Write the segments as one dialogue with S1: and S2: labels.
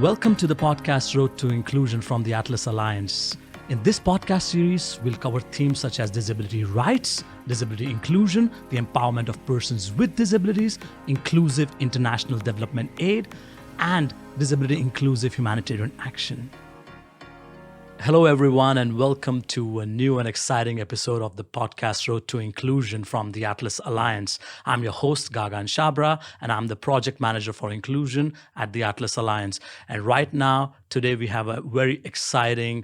S1: Welcome to the podcast Road to Inclusion from the Atlas Alliance. In this podcast series, we'll cover themes such as disability rights, disability inclusion, the empowerment of persons with disabilities, inclusive international development aid, and disability inclusive humanitarian action. Hello, everyone, and welcome to a new and exciting episode of the podcast Road to Inclusion from the Atlas Alliance. I'm your host, Gagan Shabra, and I'm the project manager for inclusion at the Atlas Alliance. And right now, today, we have a very exciting,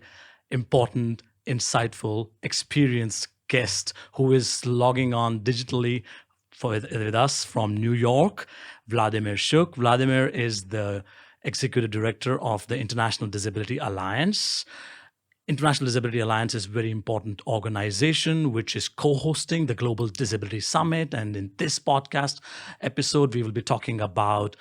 S1: important, insightful, experienced guest who is logging on digitally with us from New York, Vladimir Shuk. Vladimir is the executive director of the International Disability Alliance. International Disability Alliance is a very important organization which is co-hosting the Global Disability Summit. And in this podcast episode, we will be talking about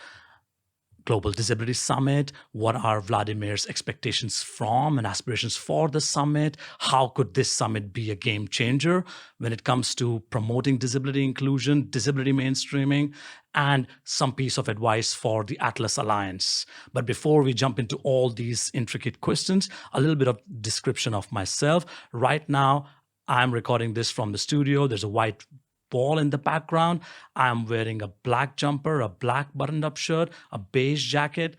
S1: Global Disability Summit. What are Vladimir's expectations from and aspirations for the summit? How could this summit be a game changer when it comes to promoting disability inclusion, disability mainstreaming, and some piece of advice for the Atlas Alliance? But before we jump into all these intricate questions, a little bit of description of myself. Right now, I'm recording this from the studio. There's a white wall in the background. I'm wearing a black jumper, a black buttoned-up shirt, a beige jacket,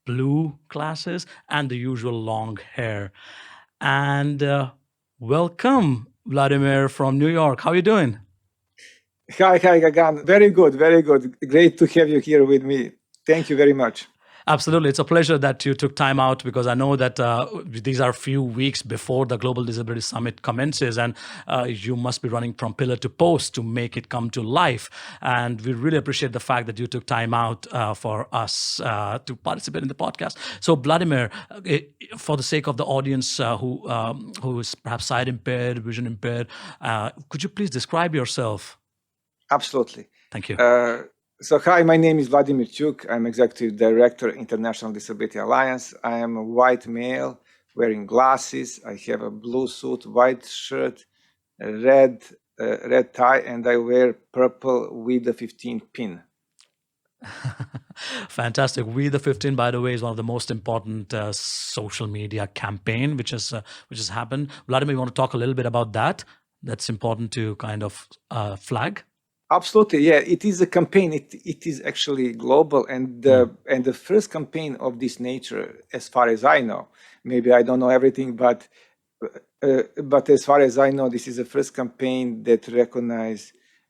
S1: blue glasses, and the usual long hair. And welcome, Vladimir from New York. How are you doing?
S2: Hi, Gagan. Very good, very good. Great to have you here with me. Thank you very much.
S1: Absolutely. It's a pleasure that you took time out because I know that these are a few weeks before the Global Disability Summit commences, and you must be running from pillar to post to make it come to life. And we really appreciate the fact that you took time out for us to participate in the podcast. So, Vladimir, for the sake of the audience who is perhaps sight impaired, vision impaired, could you please describe yourself?
S2: Absolutely.
S1: Thank you.
S2: Hi, my name is Vladimir Shuk. I'm Executive Director, International Disability Alliance. I am a white male wearing glasses. I have a blue suit, white shirt, a red tie, and I wear purple with the 15 pin.
S1: Fantastic. We the 15, by the way, is one of the most important social media campaign which has happened. Vladimir, you want to talk a little bit about that? That's important to kind of flag.
S2: Absolutely, yeah. It is a campaign. It is actually global, and the first campaign of this nature, as far as I know. Maybe I don't know everything, but as far as I know, this is the first campaign that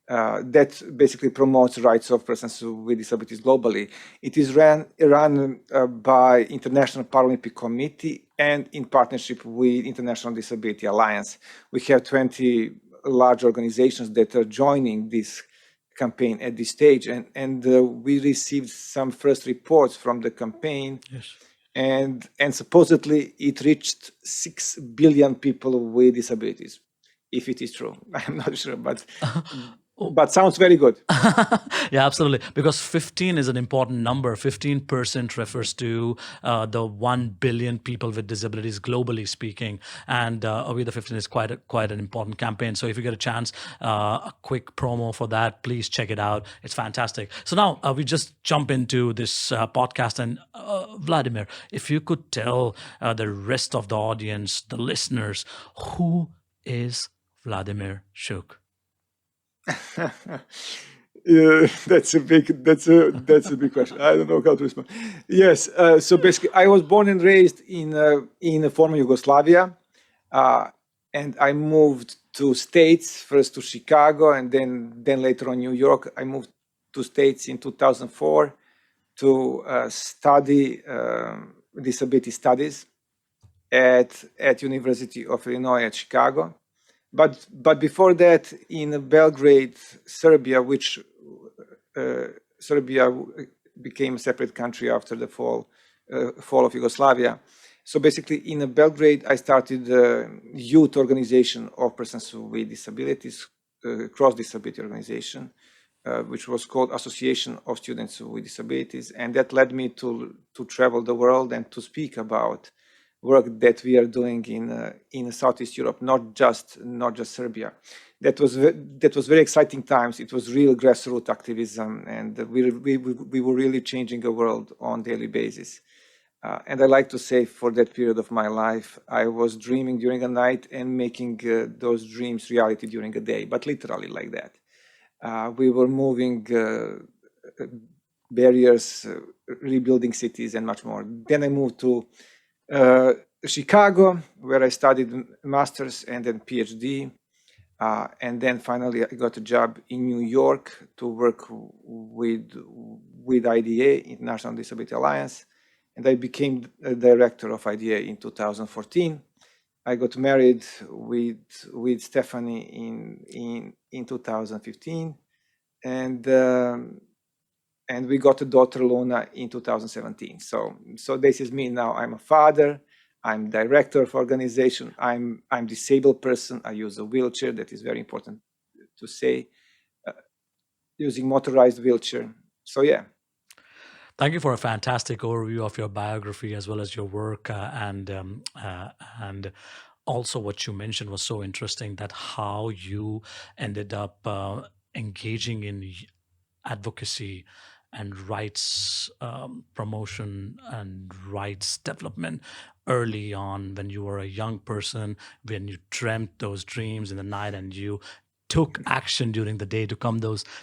S2: that basically promotes rights of persons with disabilities globally. It is run by International Paralympic Committee and in partnership with International Disability Alliance. We have 20 large organizations that are joining this campaign at this stage, and we received some first reports from the campaign.
S1: Yes.
S2: And supposedly it reached 6 billion people with disabilities. If it is true, I'm not sure, but sounds very good.
S1: Yeah, absolutely. Because 15 is an important number. 15% refers to the 1 billion people with disabilities globally speaking. And We the 15 is quite an important campaign. So if you get a chance, a quick promo for that, please check it out. It's fantastic. So now we just jump into this podcast. And Vladimir, if you could tell the rest of the audience, the listeners, who is Vladimir Shuk?
S2: That's a big question. I don't know how to respond. Yes, so basically, I was born and raised in former Yugoslavia, and I moved to States, first to Chicago, and then later on New York. I moved to States in 2004 to study disability studies at University of Illinois at Chicago. But before that, in Belgrade, Serbia, which Serbia became a separate country after the fall of Yugoslavia. So basically, in Belgrade, I started a youth organization of persons with disabilities, cross-disability organization, which was called Association of Students with Disabilities, and that led me to travel the world and to speak about work that we are doing in Southeast Europe, not just Serbia. That was very exciting times. It was real grassroots activism, and we were really changing the world on a daily basis. And I like to say, for that period of my life, I was dreaming during a night and making those dreams reality during a day, but literally like that. We were moving barriers, rebuilding cities, and much more. Then I moved to Chicago, where I studied master's and then PhD. And then finally, I got a job in New York to work with IDA, International Disability Alliance, and I became a director of IDA in 2014. I got married with Stephanie in 2015, and we got a daughter, Luna, in 2017. So this is me now. I'm a father. I'm director of organization. I'm disabled person. I use a wheelchair. That is very important to say. Using motorized wheelchair. So yeah.
S1: Thank you for a fantastic overview of your biography as well as your work, and also what you mentioned was so interesting, that how you ended up engaging in advocacy and rights promotion and rights development early on when you were a young person, when you dreamt those dreams in the night and you took action during the day to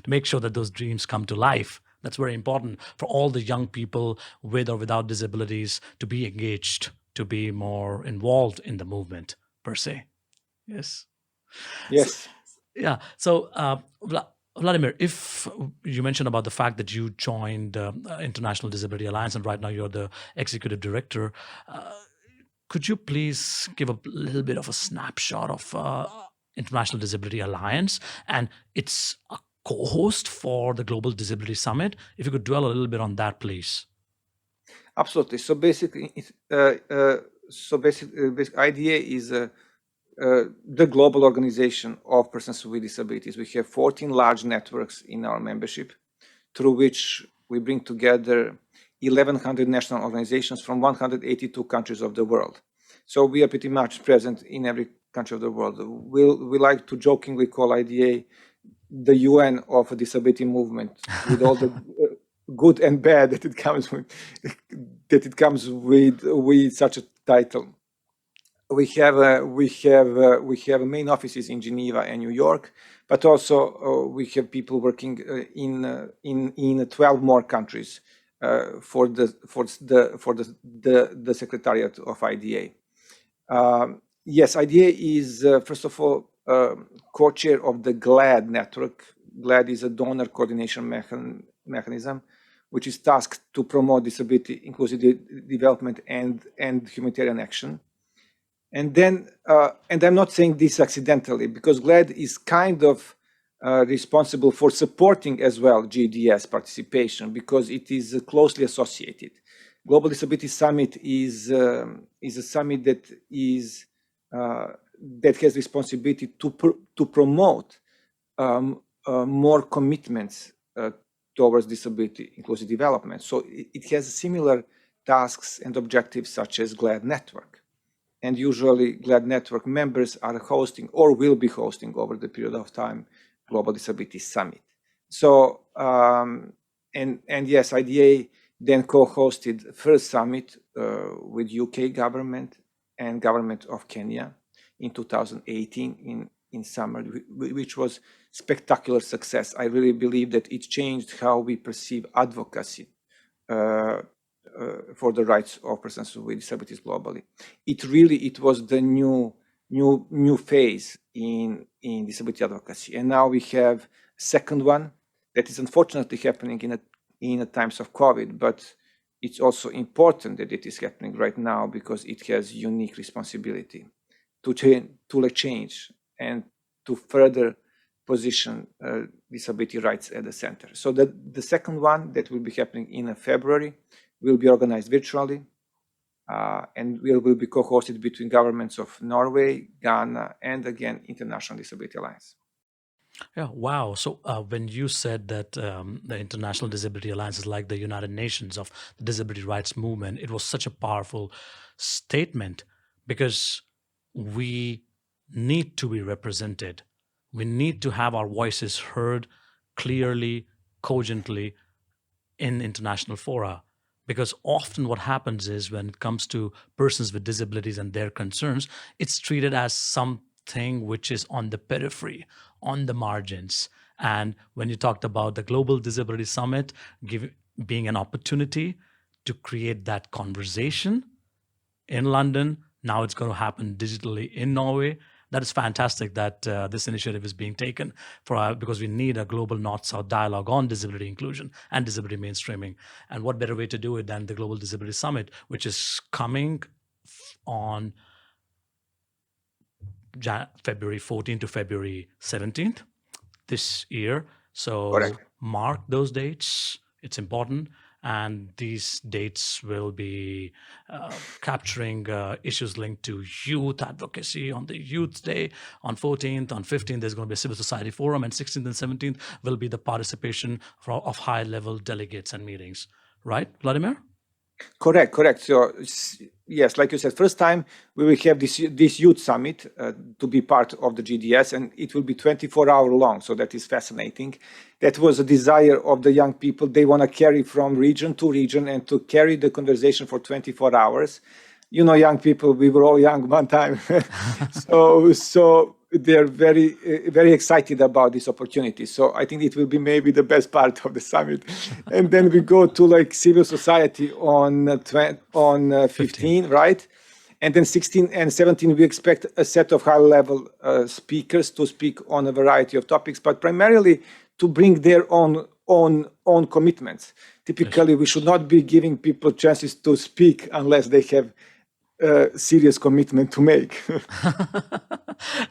S1: make sure that those dreams come to life. That's very important for all the young people with or without disabilities to be engaged, to be more involved in the movement per se. Yes.
S2: Yes.
S1: Yeah. So, Vladimir, if you mentioned about the fact that you joined International Disability Alliance and right now you're the executive director, could you please give a little bit of a snapshot of International Disability Alliance and its co-host for the Global Disability Summit? If you could dwell a little bit on that, please.
S2: Absolutely. So basically, IDA is the global organization of persons with disabilities. We have 14 large networks in our membership, through which we bring together 1,100 national organizations from 182 countries of the world. So we are pretty much present in every country of the world. We like to jokingly call IDA the UN of a disability movement, with all the good and bad that it comes with such a title. We have main offices in Geneva and New York, but also we have people working in 12 more countries for the Secretariat of IDA. Yes, IDA is first of all co-chair of the GLAD network. GLAD is a donor coordination mechanism, which is tasked to promote disability inclusive development and humanitarian action. And then, and I'm not saying this accidentally, because GLAD is kind of responsible for supporting as well GDS participation, because it is closely associated. Global Disability Summit is a summit that has responsibility to promote more commitments towards disability inclusive development. So it has similar tasks and objectives such as GLAD network. And usually GLAD network members are hosting or will be hosting over the period of time Global Disability Summit. So, and yes, IDA then co-hosted first summit with UK government and government of Kenya in 2018 in summer, which was spectacular success. I really believe that it changed how we perceive advocacy for the rights of persons with disabilities globally. It was the new phase in disability advocacy, and now we have a second one that is unfortunately happening in the times of COVID, but it's also important that it is happening right now because it has unique responsibility to change and to further position disability rights at the center. So the second one that will be happening in February will be organized virtually, and will be co-hosted between governments of Norway, Ghana, and again, International Disability Alliance.
S1: Yeah, wow. So when you said that the International Disability Alliance is like the United Nations of the disability rights movement, it was such a powerful statement because we need to be represented. We need to have our voices heard clearly, cogently in international fora, Because often what happens is when it comes to persons with disabilities and their concerns, it's treated as something which is on the periphery, on the margins. And when you talked about the Global Disability Summit being an opportunity to create that conversation in London, now it's going to happen digitally in Norway. That is fantastic that this initiative is being taken because we need a global North-South dialogue on disability inclusion and disability mainstreaming. And what better way to do it than the Global Disability Summit, which is coming on February 14th to February 17th this year. So
S2: Correct.
S1: mark those dates. It's important. And these dates will be capturing issues linked to youth advocacy on the Youth Day on 14th. On 15th, there's going to be a civil society forum, and 16th and 17th will be the participation of high-level delegates and meetings. Right, Vladimir?
S2: Correct. So yes, like you said, first time we will have this youth summit to be part of the GDS, and it will be 24-hour long. So that is fascinating. That was a desire of the young people. They want to carry from region to region and to carry the conversation for 24 hours. You know, young people, we were all young one time. so they're very excited about this opportunity. So I think it will be maybe the best part of the summit. And then we go to like civil society on 15, right? And then 16 and 17, we expect a set of high-level speakers to speak on a variety of topics, but primarily to bring their own commitments. Typically, we should not be giving people chances to speak unless they have serious commitment to make.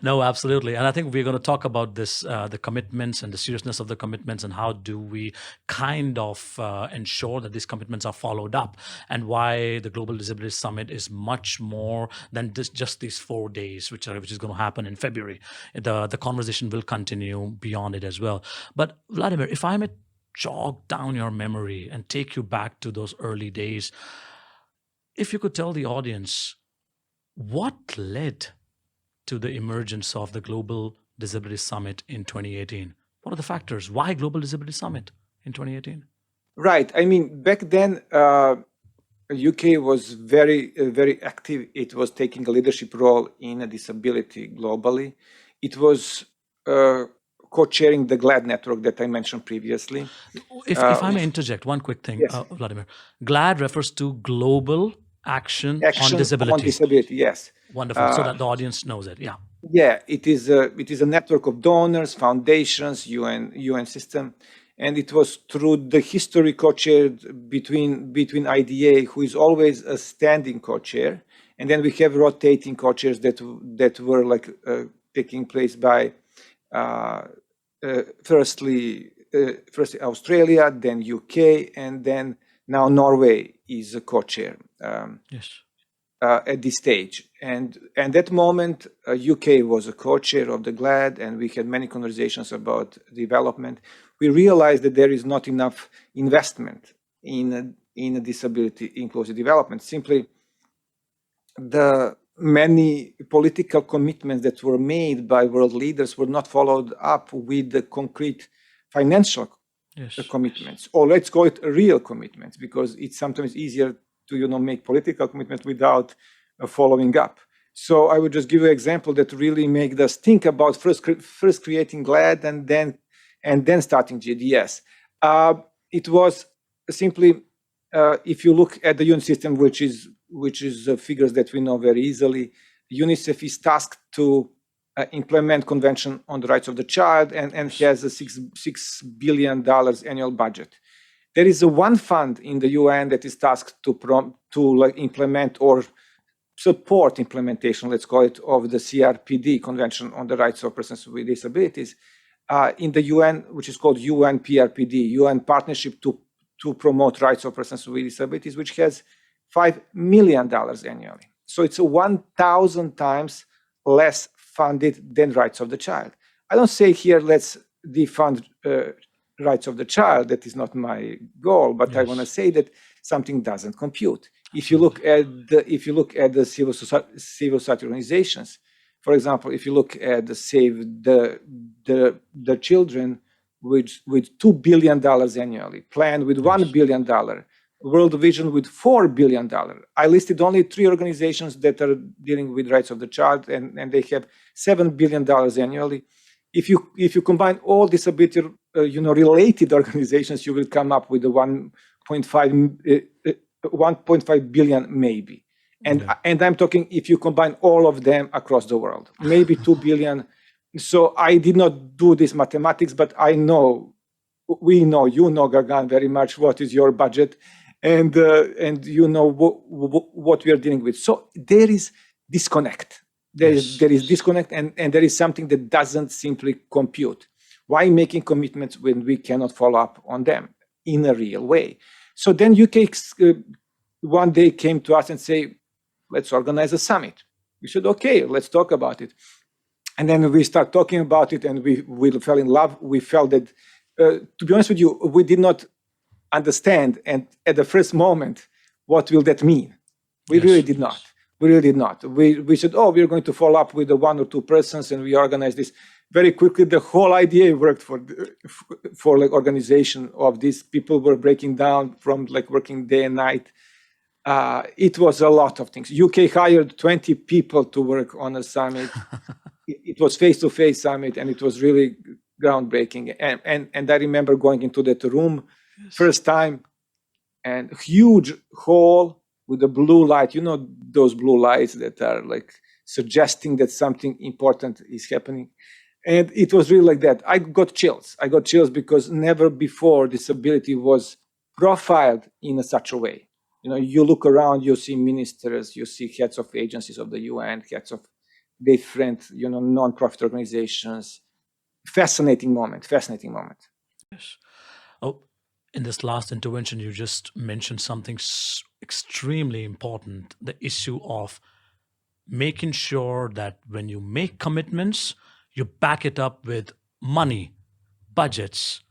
S1: No, absolutely. And I think we're going to talk about this, the commitments and the seriousness of the commitments, and how do we kind of ensure that these commitments are followed up, and why the Global Disability Summit is much more than just these 4 days, which is going to happen in February. The conversation will continue beyond it as well. But Vladimir, if I may jog down your memory and take you back to those early days, if you could tell the audience what led to the emergence of the Global Disability Summit in 2018. What are the factors? Why Global Disability Summit in 2018?
S2: Right. I mean, back then, UK was very active. It was taking a leadership role in disability globally. It was co-chairing the GLAD network that I mentioned previously.
S1: If I may interject, one quick thing,
S2: Yes.
S1: Vladimir. GLAD refers to Global Action on Disability.
S2: On disability, yes.
S1: Wonderful. So that the audience knows it. Yeah.
S2: Yeah, it is a network of donors, foundations, UN system, and it was through the history co-chaired between IDA, who is always a standing co-chair, and then we have rotating co-chairs that were like taking place by firstly Australia, then UK, and then now Norway is a co-chair.
S1: Yes.
S2: At this stage, and that moment, UK was a co-chair of the GLAD, and we had many conversations about development. We realized that there is not enough investment in disability inclusive development. Simply, the many political commitments that were made by world leaders were not followed up with the concrete financial commitments, or let's call it real commitments, because it's sometimes easier to make political commitment without following up. So I would just give you an example that really made us think about first creating GLAD and then starting GDS. It was simply, if you look at the UN system, which is figures that we know very easily, UNICEF is tasked to implement Convention on the Rights of the Child and has a $6 billion annual budget. There is one fund in the UN that is tasked to implement or support implementation, let's call it, of the CRPD, Convention on the Rights of Persons with Disabilities, in the UN, which is called UNPRPD, UN Partnership to Promote Rights of Persons with Disabilities, which has $5 million annually. So it's 1,000 times less funded than Rights of the Child. I don't say here, let's defund rights of the child. That is not my goal, but yes. I want to say that something doesn't compute. If you look at the civil society organizations, for example, if you look at the Save the Children, with $2 billion annually, planned with $1 billion World Vision with $4 billion. I listed only 3 organizations that are dealing with rights of the child, and they have $7 billion annually. If you combine all disability related organizations, you will come up with the 1.5 billion maybe. And I'm talking if you combine all of them across the world, maybe 2 billion. So I did not do this mathematics, but I know, we know, you know, Gagan, very much what is your budget, and you know what we are dealing with. So there is disconnect. There is disconnect, and there is something that doesn't simply compute. Why making commitments when we cannot follow up on them in a real way? So then UK one day came to us and say, let's organize a summit. We said, okay, let's talk about it. And then we start talking about it, and we fell in love. We felt that, to be honest with you, we did not understand, and at the first moment, what will that mean? We really did not. We really did not. We said, oh, we're going to follow up with the 1 or 2 persons, and we organized this. Very quickly, the whole idea worked for like organization of these. People were breaking down from like working day and night. It was a lot of things. UK hired 20 people to work on a summit. It was face-to-face summit, and it was really groundbreaking. And I remember going into that room first time, and huge hall with a blue light. You know, those blue lights that are like suggesting that something important is happening. And it was really like that. I got chills. I got chills because never before disability was profiled in such a way. You know, you look around, you see ministers, you see heads of agencies of the UN, heads of different, non-profit organizations. Fascinating moment.
S1: Yes. Oh, in this last intervention, you just mentioned something extremely important, the issue of making sure that when you make commitments, you back it up with money, budgets.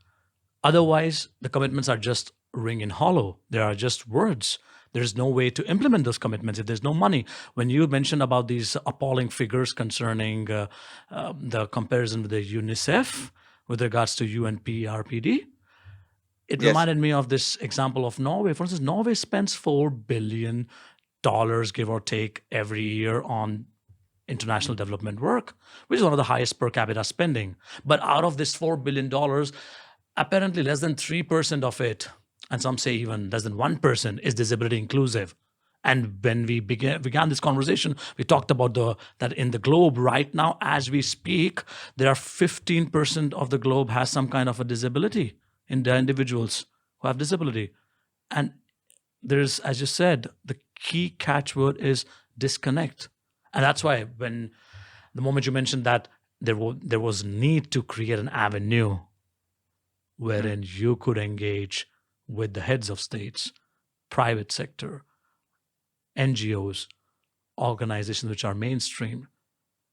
S1: Otherwise, the commitments are just ringing hollow. They are just words. There's no way to implement those commitments if there's no money. When you mentioned about these appalling figures concerning the comparison with the UNICEF with regards to UNPRPD, it reminded me of this example of Norway. For instance, Norway spends $4 billion, give or take, every year on international development work, which is one of the highest per capita spending. But out of this $4 billion, apparently less than 3% of it, and some say even less than 1%, is disability inclusive. And when we began this conversation, we talked about that in the globe right now, as we speak, there are 15% of the globe has some kind of a disability in the individuals who have disability. And there's, as you said, the key catchword is disconnect. And that's why when the moment you mentioned that there was need to create an avenue wherein you could engage with the heads of states, private sector, NGOs, organizations which are mainstream,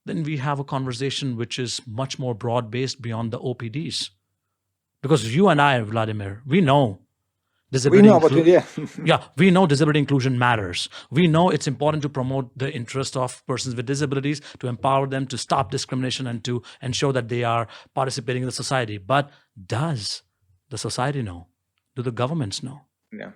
S1: then we have a conversation which is much more broad-based beyond the OPDs. Because you and I, Vladimir, we know disability we know disability inclusion matters. We know it's important to promote the interest of persons with disabilities, to empower them, to stop discrimination, and to ensure that they are participating in the society. But does the society know? Do the governments know?
S2: Yeah.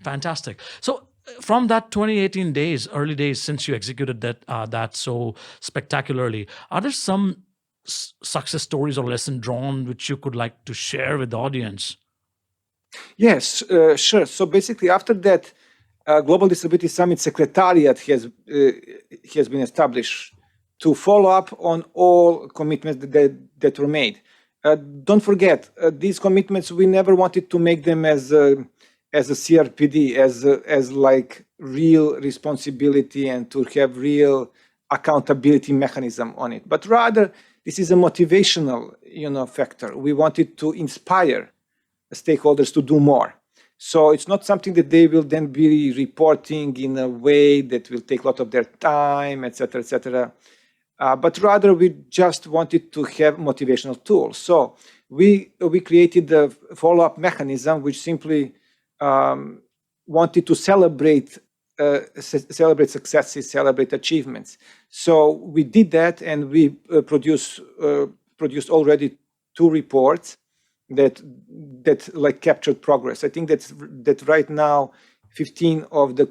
S1: Fantastic. So from that 2018 days, early days, since you executed that so spectacularly, are there some success stories or lesson drawn which you could like to share with the audience?
S2: Yes, sure. So basically, after that, Global Disability Summit Secretariat has been established to follow up on all commitments that were made. Don't forget, these commitments, we never wanted to make them as a CRPD, as like real responsibility and to have real accountability mechanism on it. But rather, this is a motivational, factor. We wanted to inspire stakeholders to do more. So it's not something that they will then be reporting in a way that will take a lot of their time, etc., etc. But rather, we just wanted to have motivational tools. So we created a follow-up mechanism which simply wanted to celebrate successes, celebrate achievements. So we did that, and we produced already 2 reports that like captured progress. I think that right now 15% of the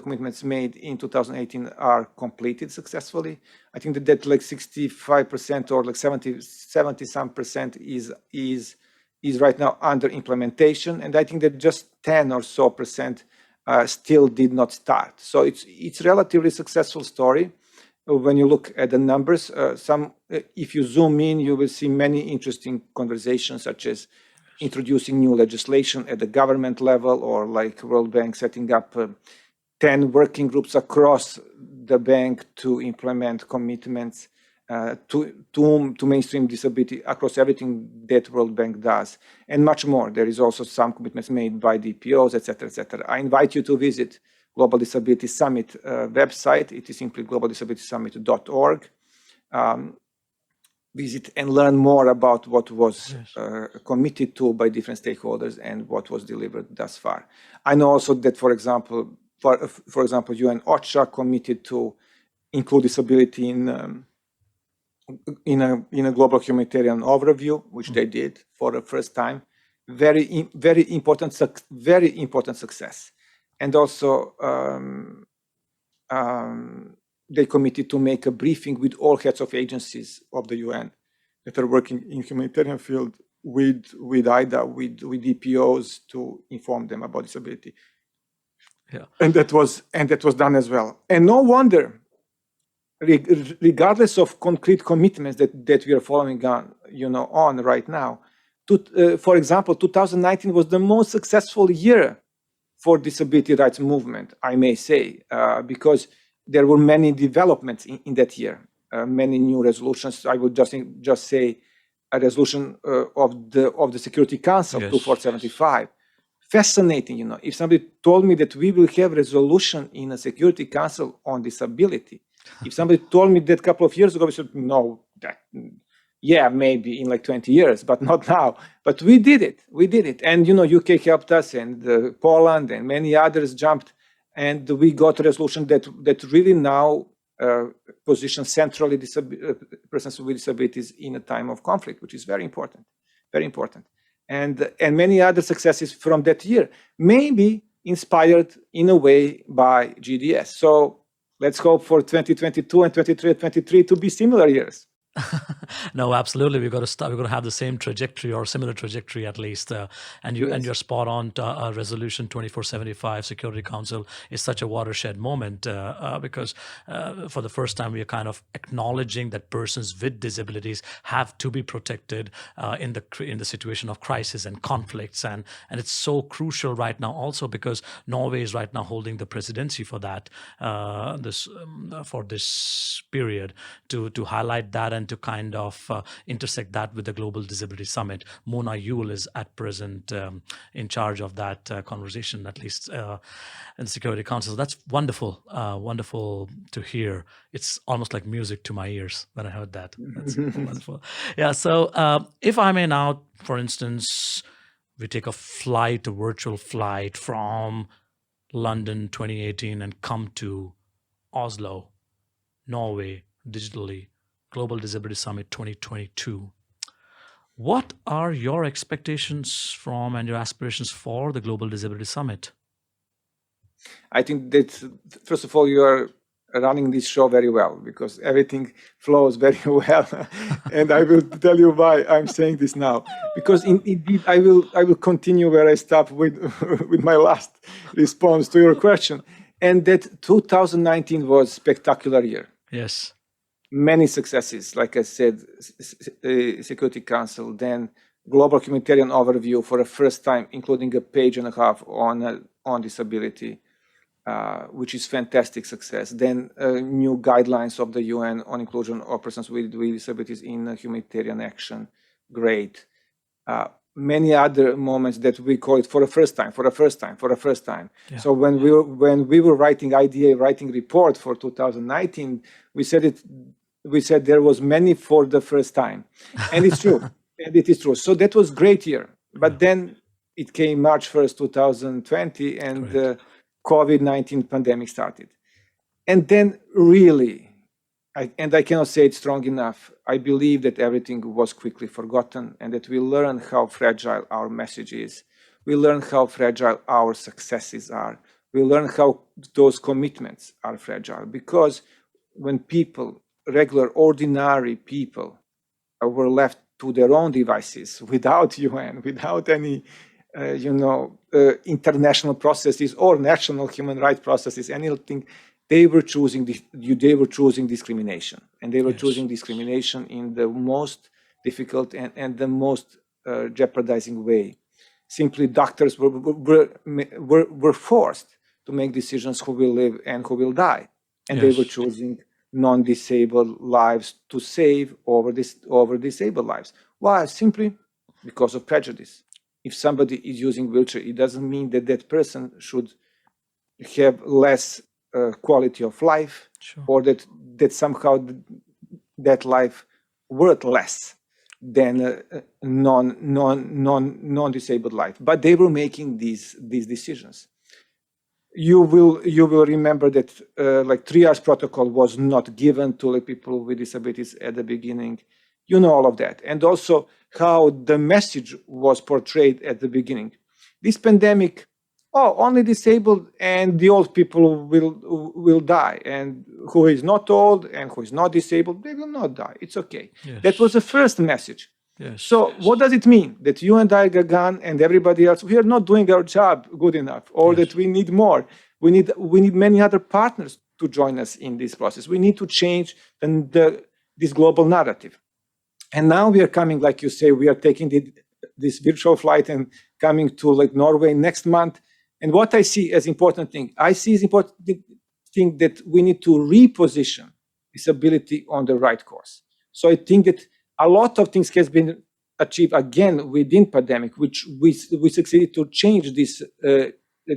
S2: commitments made in 2018 are completed successfully. I think that like 65% or like 70 some percent is right now under implementation, and I think that just 10 or so percent still did not start. So it's relatively successful story. When you look at the numbers, if you zoom in, you will see many interesting conversations, such as introducing new legislation at the government level, or like World Bank setting up 10 working groups across the bank to implement commitments to mainstream disability across everything that World Bank does, and much more. There is also some commitments made by DPOs, etc., etc. I invite you to visit Global Disability Summit website. It is simply globaldisabilitysummit.org. Visit and learn more about what was committed to by different stakeholders and what was delivered thus far. I know also that, for example, UN OCHA committed to include disability in a global humanitarian overview, which they did for the first time. Very important success. And also, they committed to make a briefing with all heads of agencies of the UN that are working in humanitarian field with IDA, with DPOs, to inform them about disability.
S1: Yeah.
S2: And that was done as well. And no wonder, regardless of concrete commitments that we are following on right now. For example, 2019 was the most successful year for disability rights movement, I may say, because there were many developments in that year, many new resolutions. I would just say a resolution of the Security Council, 2475. Fascinating, if somebody told me that we will have resolution in a Security Council on disability, if somebody told me that a couple of years ago, we said, no, maybe in like 20 years, but not now. But we did it. And, UK helped us, and Poland and many others jumped, and we got a resolution that really now positions centrally persons with disabilities in a time of conflict, which is very important, very important. And many other successes from that year, maybe inspired in a way by GDS. So let's hope for 2022 and 2023 to be similar years.
S1: No, absolutely. We're going to have the same trajectory or similar trajectory at least. And you're spot on. Resolution 2475 Security Council is such a watershed moment because for the first time we are kind of acknowledging that persons with disabilities have to be protected in the situation of crisis and conflicts, and it's so crucial right now also because Norway is right now holding the presidency for that for this period to highlight that and to kind of intersect that with the Global Disability Summit. Mona Yule is at present in charge of that conversation, at least in the Security Council. That's wonderful, wonderful to hear. It's almost like music to my ears when I heard that. That's wonderful. Yeah, so if I may now, for instance, we take a virtual flight from London 2018 and come to Oslo, Norway, digitally, Global Disability Summit 2022. What are your expectations from and your aspirations for the Global Disability Summit?
S2: I think that, first of all, you are running this show very well because everything flows very well. And I will tell you why I'm saying this now. Because indeed, I will continue where I stopped with my last response to your question. And that 2019 was a spectacular year.
S1: Yes.
S2: Many successes, like I said, Security Council, then Global Humanitarian Overview for the first time, including a page and a half on disability, which is fantastic success. Then new guidelines of the UN on inclusion of persons with disabilities in humanitarian action, great. Many other moments that we call it for the first time. Yeah. So when we were writing IDA, writing report for 2019, we said there was many for the first time, and it's true, and it is true. So that was great year, but then it came March 1st, 2020, and the COVID-19 pandemic started, and then really, and I cannot say it strong enough. I believe that everything was quickly forgotten and that we learn how fragile our message is. We learn how fragile our successes are. We learn how those commitments are fragile, because when people, regular, ordinary people, were left to their own devices without UN, without any, international processes or national human rights processes, anything, they were choosing discrimination, and they were choosing discrimination in the most difficult and the most jeopardizing way. Simply, doctors were forced to make decisions who will live and who will die, and they were choosing non-disabled lives to save over disabled lives. Why? Simply because of prejudice. If somebody is using wheelchair, it doesn't mean that that person should have less quality of life, or that somehow that life worth less than a non-disabled life. But they were making these decisions. You will remember that like triage protocol was not given to like people with disabilities at the beginning. You know all of that, and also how the message was portrayed at the beginning. This pandemic, only disabled and the old people will die, and who is not old and who is not disabled, they will not die. It's okay. That was the first message. So what does it mean? That you and I, Gagan, and everybody else, we are not doing our job good enough, or that we need more? We need many other partners to join us in this process. We need to change this global narrative. And now we are coming, like you say, we are taking this virtual flight and coming to like Norway next month. And what I see as important thing, that we need to reposition disability on the right course. So I think that a lot of things has been achieved again within pandemic, which we succeeded to change these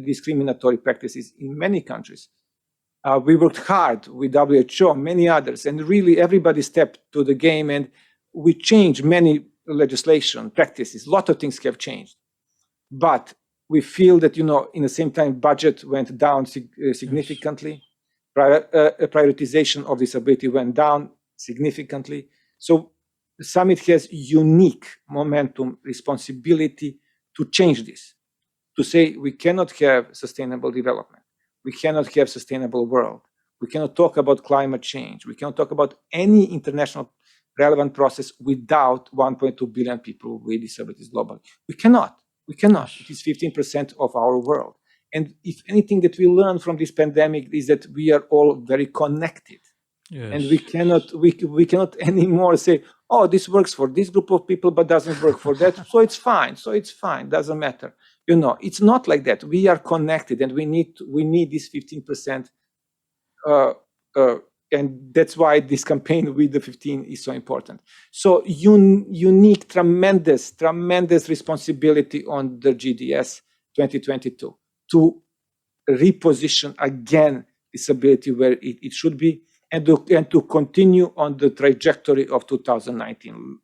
S2: discriminatory practices in many countries. We worked hard with WHO, many others, and really everybody stepped to the game, and we changed many legislation, practices. A lot of things have changed. But we feel that, in the same time, budget went down significantly. Prioritization of disability went down significantly. So the summit has unique momentum, responsibility to change this, to say we cannot have sustainable development. We cannot have sustainable world. We cannot talk about climate change. We cannot talk about any international relevant process without 1.2 billion people with disabilities globally. We cannot. It is 15% of our world. And if anything that we learn from this pandemic is that we are all very connected. And we cannot anymore say, this works for this group of people, but doesn't work for that. So it's fine. Doesn't matter. It's not like that. We are connected, and we need this 15%. And that's why this campaign with the 15 is so important. So unique, tremendous responsibility on the GDS 2022 to reposition again disability where it should be, and to continue on the trajectory of 2019.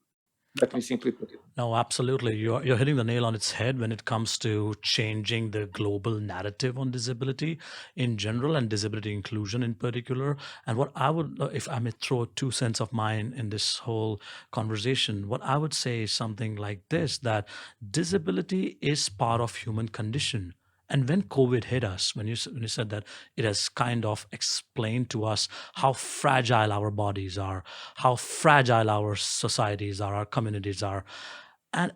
S2: Let me simply put it.
S1: No, absolutely. You're hitting the nail on its head when it comes to changing the global narrative on disability in general and disability inclusion in particular. And what I would, if I may throw 2 cents of mine in this whole conversation, what I would say is something like this, that disability is part of human condition. And when COVID hit us, when you said that, it has kind of explained to us how fragile our bodies are, how fragile our societies are, our communities are. And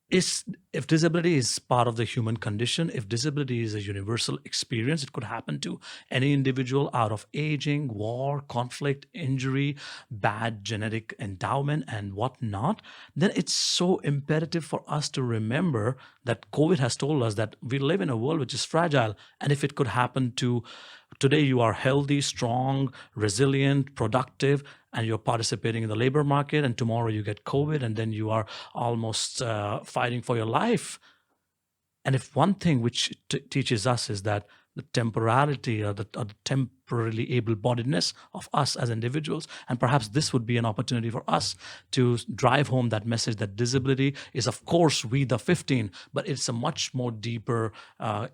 S1: if disability is part of the human condition, if disability is a universal experience, it could happen to any individual out of aging, war, conflict, injury, bad genetic endowment, and whatnot, then it's so imperative for us to remember that COVID has told us that we live in a world which is fragile. And if it could happen to today, you are healthy, strong, resilient, productive, and you're participating in the labor market, and tomorrow you get COVID, and then you are almost fighting for your life. And if one thing which teaches us is that the temporality or the temporarily able-bodiedness of us as individuals. And perhaps this would be an opportunity for us to drive home that message that disability is, of course, we the 15, but it's a much more deeper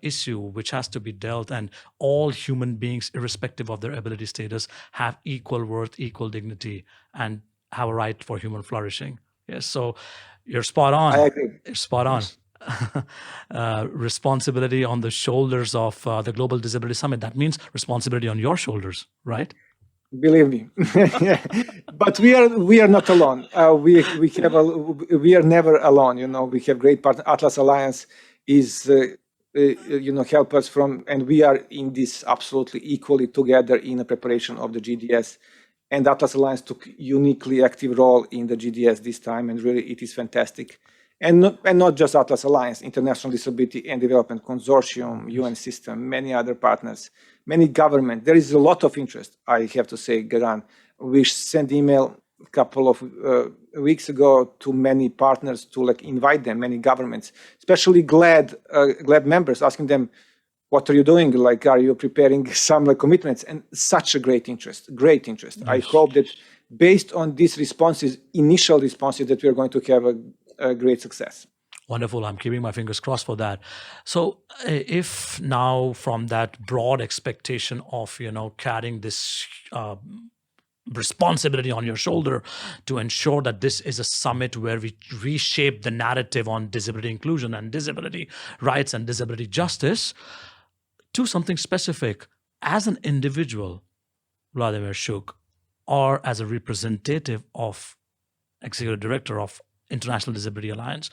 S1: issue which has to be dealt. And all human beings, irrespective of their ability status, have equal worth, equal dignity, and have a right for human flourishing. Yes, so you're spot on.
S2: I agree.
S1: You're spot on. Responsibility on the shoulders of the Global Disability Summit. That means responsibility on your shoulders, right?
S2: Believe me. But we are not alone. We are never alone. You know, we have great partner. Atlas Alliance is help us from, and we are in this absolutely equally together in the preparation of the GDS. And Atlas Alliance took uniquely active role in the GDS this time, and really it is fantastic. And not just Atlas Alliance, International Disability and Development Consortium, UN System, many other partners, many governments. There is a lot of interest, I have to say, Gagan. We sent email a couple of weeks ago to many partners to invite them, many governments, especially GLAD members, asking them, what are you doing? Are you preparing some commitments? And such a great interest. Nice. I hope that based on these responses, initial responses, that we are going to have a great success.
S1: Wonderful. I'm keeping my fingers crossed for that. So if now from that broad expectation of, carrying this responsibility on your shoulder to ensure that this is a summit where we reshape the narrative on disability inclusion and disability rights and disability justice, to something specific, as an individual, Vladimir Shuk, or as a representative of Executive Director of International Disability Alliance,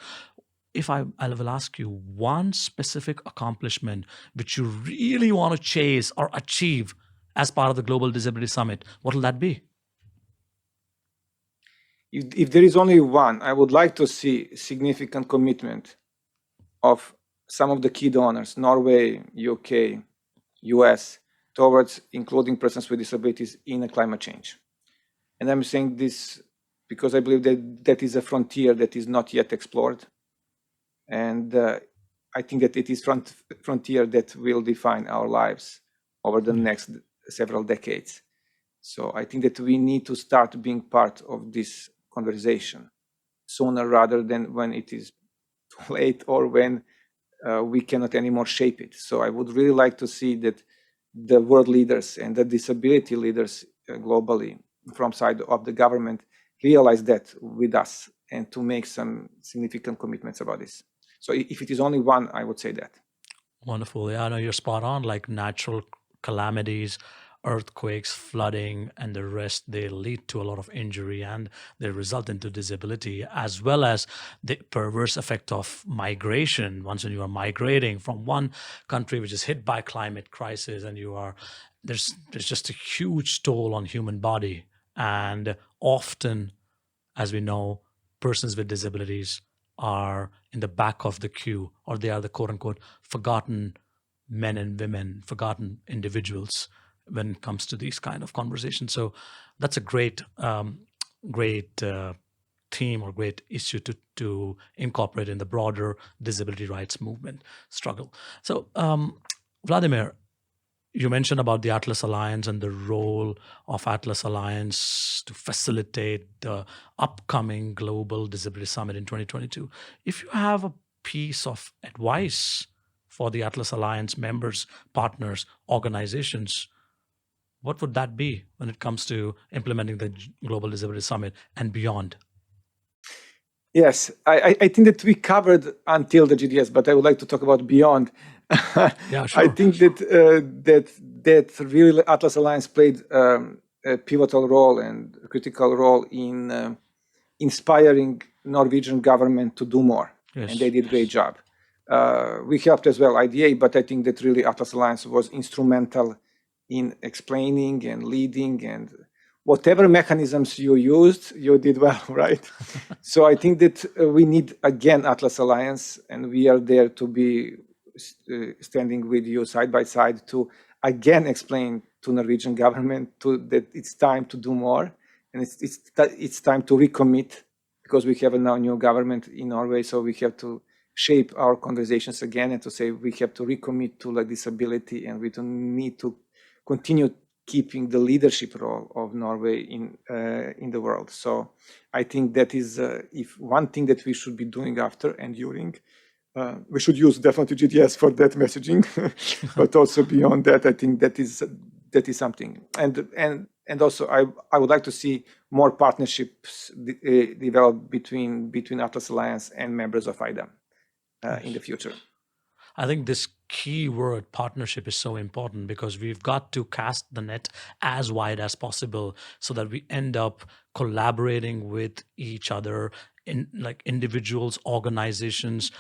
S1: if I will ask you one specific accomplishment which you really want to chase or achieve as part of the Global Disability Summit, what will that be?
S2: If there is only one, I would like to see significant commitment of some of the key donors, Norway, UK, US, towards including persons with disabilities in climate change. And I'm saying this because I believe that is a frontier that is not yet explored. And I think that it is frontier that will define our lives over the next several decades. So I think that we need to start being part of this conversation sooner rather than when it is too late or when we cannot anymore shape it. So I would really like to see that the world leaders and the disability leaders globally from side of the government realize that with us and to make some significant commitments about this. So if it is only one, I would say that.
S1: Wonderful. Yeah, I know you're spot on. Like natural calamities, earthquakes, flooding, and the rest, they lead to a lot of injury and they result into disability, as well as the perverse effect of migration. Once when you are migrating from one country which is hit by climate crisis, and there's just a huge toll on human body. And often, as we know, persons with disabilities are in the back of the queue, or they are the quote unquote forgotten men and women, forgotten individuals when it comes to these kind of conversations. So that's a great theme or great issue to incorporate in the broader disability rights movement struggle. So Vladimir, you mentioned about the Atlas Alliance and the role of Atlas Alliance to facilitate the upcoming Global Disability Summit in 2022. If you have a piece of advice for the Atlas Alliance members, partners, organizations, what would that be when it comes to implementing the Global Disability Summit and beyond?
S2: Yes, I think that we covered until the GDS, but I would like to talk about beyond.
S1: Yeah, sure.
S2: I think that really Atlas Alliance played a pivotal role and a critical role in inspiring Norwegian government to do more, and they did a great job. We helped as well IDA, but I think that really Atlas Alliance was instrumental in explaining and leading, and whatever mechanisms you used, you did well, right? So I think that we need, again, Atlas Alliance, and we are there to be standing with you side by side to, again, explain to Norwegian government that it's time to do more, and it's time to recommit, because we have a now new government in Norway, so we have to shape our conversations again and to say we have to recommit to like disability, and we don't need to continue keeping the leadership role of Norway in the world. So I think that is if one thing that we should be doing after and during. We should use definitely GDS for that messaging, but also beyond that, I think that is something. And also, I would like to see more partnerships develop between Atlas Alliance and members of IDA in the future.
S1: I think this key word partnership is so important because we've got to cast the net as wide as possible so that we end up collaborating with each other in like individuals, organizations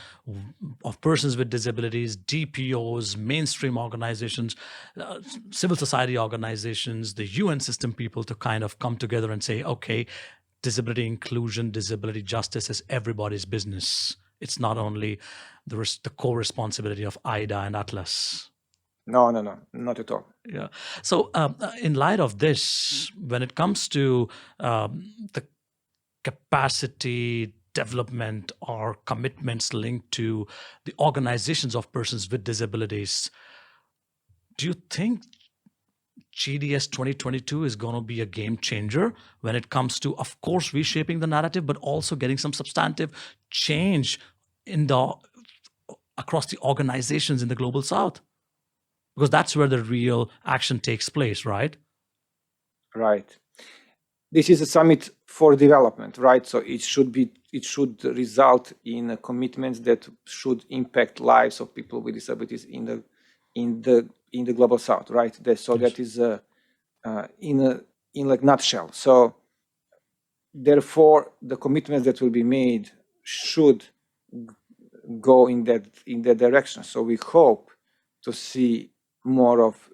S1: of persons with disabilities, DPOs, mainstream organizations, civil society organizations, the UN system people to kind of come together and say, okay, disability inclusion, disability justice is everybody's business. It's not only the core responsibility of IDA and Atlas.
S2: No, not at all.
S1: Yeah. So in light of this, when it comes to the capacity development or commitments linked to the organizations of persons with disabilities, do you think GDS 2022 is going to be a game changer when it comes to, of course, reshaping the narrative, but also getting some substantive change across the organizations in the Global South? Because that's where the real action takes place, right?
S2: Right. This is a summit for development, right? So it should result in commitments that should impact lives of people with disabilities in the Global South, right? That is in like nutshell. So therefore, the commitments that will be made should go in that direction. So we hope to see more of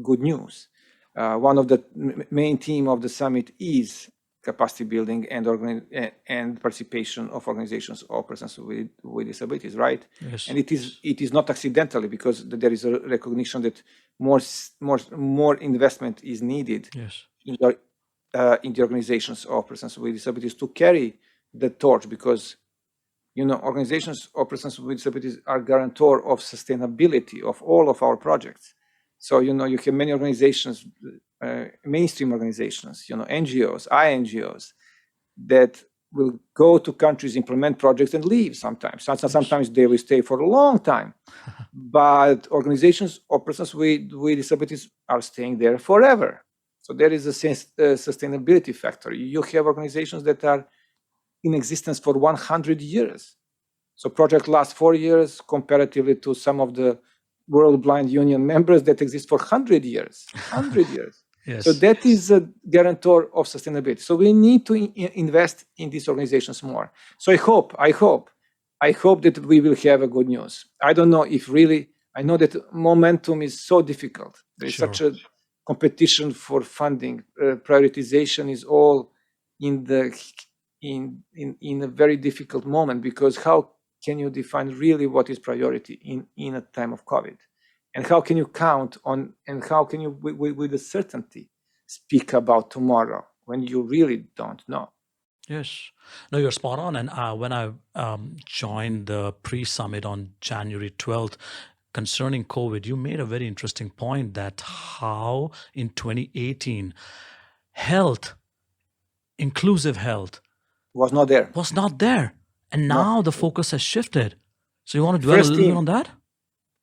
S2: good news. One of the main theme of the summit is capacity building and participation of organizations of persons with disabilities, right?
S1: Yes.
S2: And it is not accidentally, because there is a recognition that more investment is needed.
S1: Yes.
S2: in the organizations of persons with disabilities to carry the torch, because organizations of persons with disabilities are guarantor of sustainability of all of our projects. So, you have many organizations, mainstream organizations, NGOs, INGOs, that will go to countries, implement projects, and leave sometimes. Sometimes they will stay for a long time. But organizations of persons with disabilities are staying there forever. So there is a sustainability factor. You have organizations that are in existence for 100 years. So project lasts 4 years comparatively to some of the World Blind Union members that exist for 100 years. 100 years.
S1: Yes.
S2: So that is a guarantor of sustainability. So we need to invest in these organizations more. So I hope that we will have a good news. I don't know if really, I know that momentum is so difficult. There is such a competition for funding. Prioritization is all in a very difficult moment, because how can you define really what is priority in a time of COVID? And how can you count on, and how can you with a certainty speak about tomorrow when you really don't know?
S1: Yes. No, you're spot on. And when I joined the pre-summit on January 12th, concerning COVID, you made a very interesting point that how in 2018, health, inclusive health,
S2: was not there.
S1: And now the focus has shifted. So you want to dwell a little bit on that?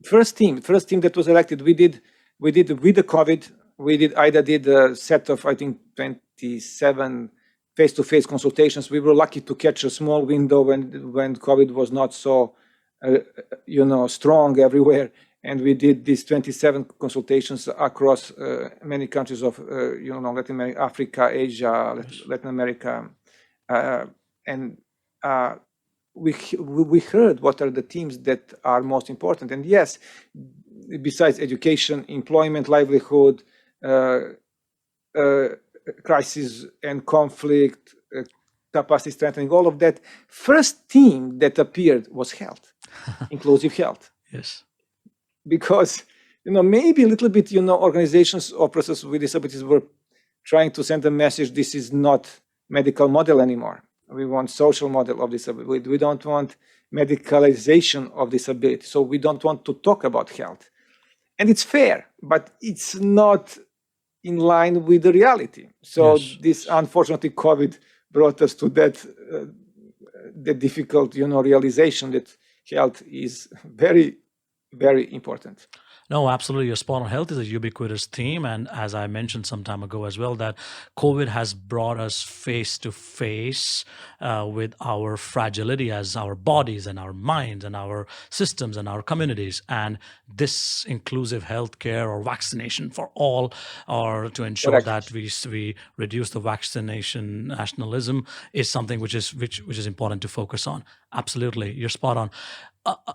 S2: First team that was elected, we did with the COVID, IDA did a set of, I think, 27 face-to-face consultations. We were lucky to catch a small window when COVID was not so, strong everywhere. And we did these 27 consultations across many countries of, Latin America, Africa, Asia, Latin America. And we heard what are the themes that are most important. And yes, besides education, employment, livelihood, crisis and conflict, capacity strengthening, all of that, first theme that appeared was health, inclusive health.
S1: Yes.
S2: Because, maybe a little bit, organizations or persons with disabilities were trying to send a message, this is not medical model anymore. We want social model of disability. We don't want medicalization of disability. So we don't want to talk about health. And it's fair, but it's not in line with the reality. So
S1: Yes.
S2: this, unfortunately, COVID brought us to that the difficult, realization that health is very, very important.
S1: No, absolutely. You're spot on. Health is a ubiquitous theme. And as I mentioned some time ago as well, that COVID has brought us face to face with our fragility as our bodies and our minds and our systems and our communities. And this inclusive healthcare or vaccination for all, or to ensure
S2: Correct.
S1: that we reduce the vaccination nationalism, is something which is important to focus on. Absolutely. You're spot on.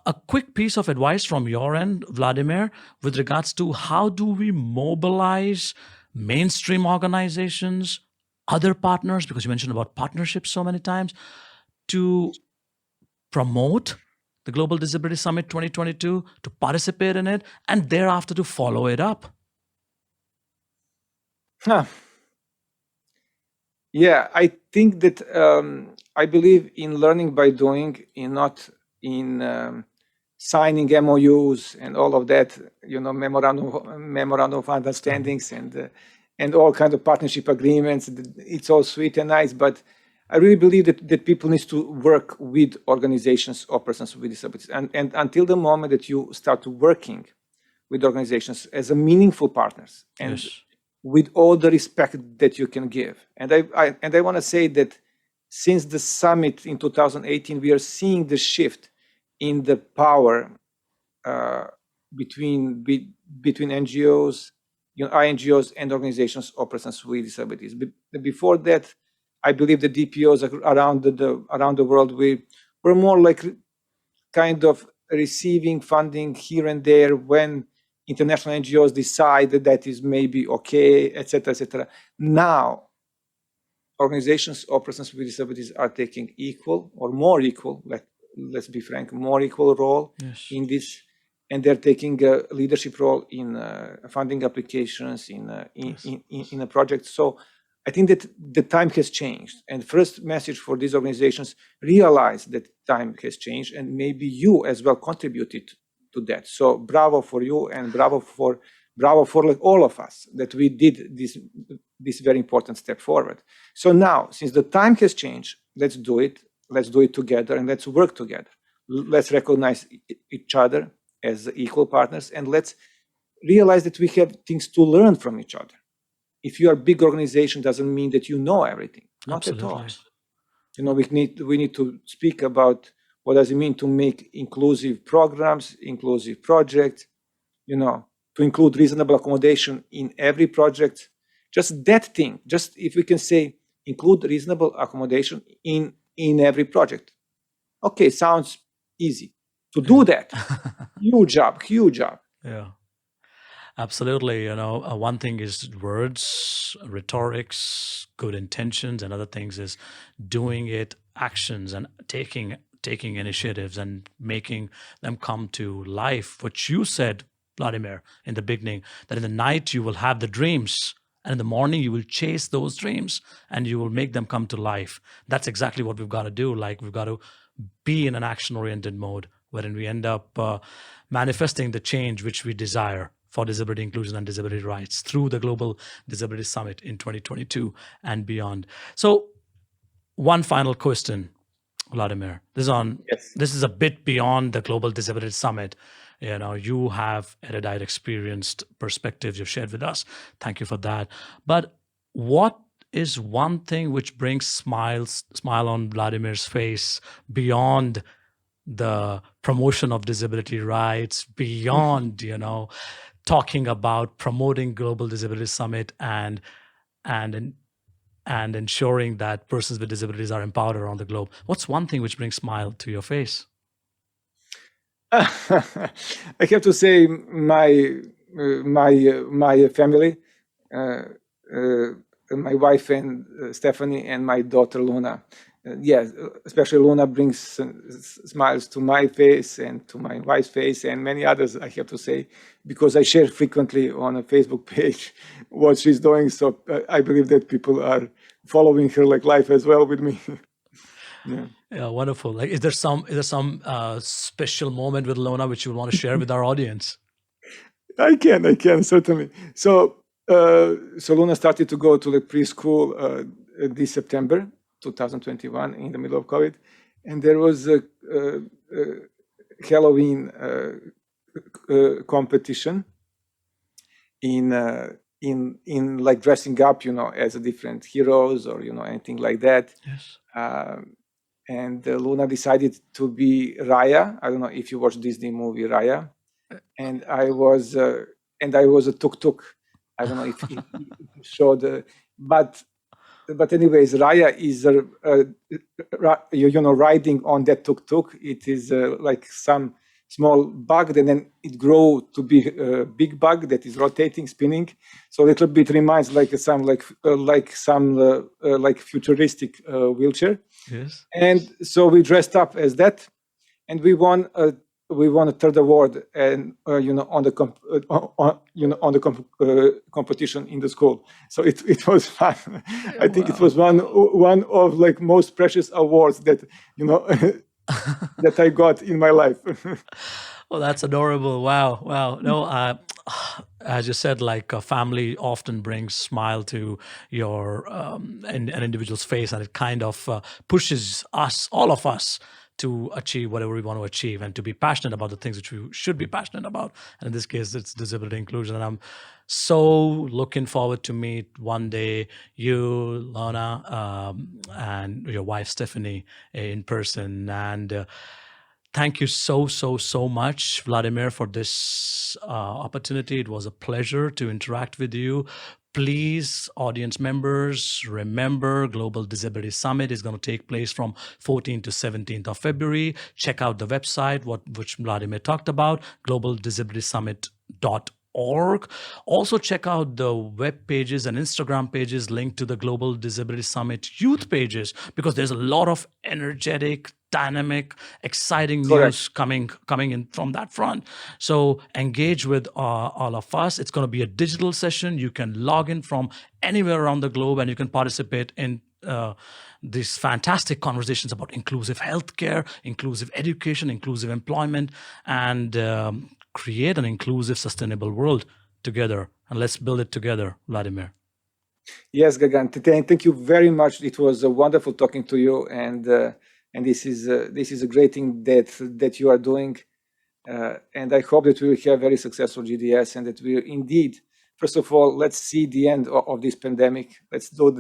S1: A quick piece of advice from your end, Vladimir, with regards to how do we mobilize mainstream organizations, other partners, because you mentioned about partnerships so many times, to promote the Global Disability Summit 2022, to participate in it, and thereafter to follow it up?
S2: Huh. Yeah, I think that I believe in learning by doing, in not in signing MOUs and all of that, memorandum of understandings and all kind of partnership agreements. It's all sweet and nice, but I really believe that people need to work with organizations or persons with disabilities. And until the moment that you start working with organizations as a meaningful partners and
S1: Yes.
S2: with all the respect that you can give. And I want to say that since the summit in 2018, we are seeing the shift in the power between NGOs, INGOs, and organizations of persons with disabilities. Before that, I believe the DPOs around the world were more like kind of receiving funding here and there when international NGOs decide that is maybe okay, etc., etc. Now, organizations of persons with disabilities are taking equal or more equal, let's be frank, more equal role
S1: Yes.
S2: in this, and they're taking a leadership role in funding applications in a project. So I think that the time has changed. And first message for these organizations: realize that time has changed, and maybe you as well contributed to that. So bravo for you, and bravo for like all of us that we did this very important step forward. So now, since the time has changed, let's do it. Let's do it together, and let's work together. Let's recognize each other as equal partners, and let's realize that we have things to learn from each other. If you are a big organization, doesn't mean that you know everything. Not
S1: Absolutely.
S2: at all. We need to speak about what does it mean to make inclusive programs, inclusive projects, to include reasonable accommodation in every project. Just that thing, just if we can say include reasonable accommodation in every project. Okay, sounds easy. To do that, huge job.
S1: Yeah. Absolutely. One thing is words, rhetorics, good intentions, and other things is doing it, actions, and taking initiatives and making them come to life. What you said, Vladimir, in the beginning, that in the night you will have the dreams, and in the morning you will chase those dreams and you will make them come to life. That's exactly what we've got to do. Like, we've got to be in an action-oriented mode wherein we end up manifesting the change which we desire for disability inclusion and disability rights through the Global Disability Summit in 2022 and beyond. So, one final question, Vladimir.
S2: Yes.
S1: This is a bit beyond the Global Disability Summit. You have erudite, experienced perspectives you've shared with us. Thank you for that. But what is one thing which brings smile on Vladimir's face beyond the promotion of disability rights, beyond talking about promoting Global Disability Summit and ensuring that persons with disabilities are empowered around the globe? What's one thing which brings smile to your face?
S2: I have to say my family, my wife and Stephanie, and my daughter Luna. Yes, especially Luna brings smiles to my face and to my wife's face, and many others, I have to say, because I share frequently on a Facebook page what she's doing. So I believe that people are following her like life as well with me. Yeah.
S1: Yeah, wonderful. Like, is there some special moment with Lona which you want to share with our audience?
S2: I can certainly. So Luna started to go to the preschool this September 2021 in the middle of COVID, and there was a Halloween competition in like dressing up, as a different heroes or anything like that.
S1: Yes.
S2: And Luna decided to be Raya. I don't know if you watched Disney movie Raya. And I was a tuk-tuk. I don't know if you showed, but anyways, Raya is riding on that tuk-tuk. It is like some small bug, and then it grow to be a big bug that is rotating, spinning. So a little bit reminds like some futuristic wheelchair.
S1: Yes.
S2: And so we dressed up as that, and we won a third award, and on the competition in the school. So it was fun. I think it was one of like most precious awards that that I got in my life.
S1: Well, that's adorable. Wow. No, as you said, like a family often brings smile to your an individual's face, and it kind of pushes us, all of us, to achieve whatever we want to achieve and to be passionate about the things which we should be passionate about. And in this case, it's disability inclusion. And I'm so looking forward to meet one day you, Lona, and your wife, Stephanie, in person. And thank you so much, Vladimir, for this opportunity. It was a pleasure to interact with you. Please, audience members, remember Global Disability Summit is going to take place from 14th to 17th of February. Check out the website, which Vladimir talked about, globaldisabilityssummit.org. Also check out the web pages and Instagram pages linked to the Global Disability Summit youth pages, because there's a lot of energetic, dynamic, exciting news coming in from that front. So engage with all of us. It's going to be a digital session. You can log in from anywhere around the globe, and you can participate in these fantastic conversations about inclusive healthcare, inclusive education, inclusive employment, and create an inclusive, sustainable world together. And let's build it together, Vladimir.
S2: Yes, Gagan. Thank you very much. It was wonderful talking to you, and this is a great thing that you are doing, and I hope that we will have very successful GDS, and that we indeed, first of all, let's see the end of this pandemic. Let's do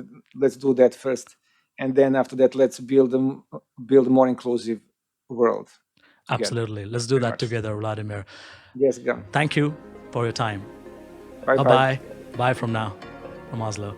S2: that first, and then after that, let's build a more inclusive world.
S1: Absolutely. Let's do that together, Vladimir.
S2: Yes, Gagan.
S1: Thank you for your time.
S2: Bye.
S1: Bye from now, from Oslo.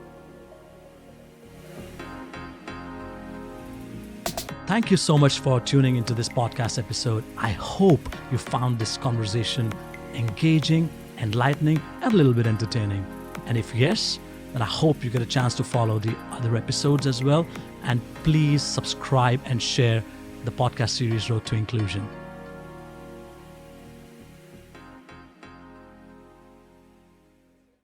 S1: Thank you so much for tuning into this podcast episode. I hope you found this conversation engaging, enlightening, and a little bit entertaining. And if yes, then I hope you get a chance to follow the other episodes as well. And please subscribe and share the podcast series Road to Inclusion.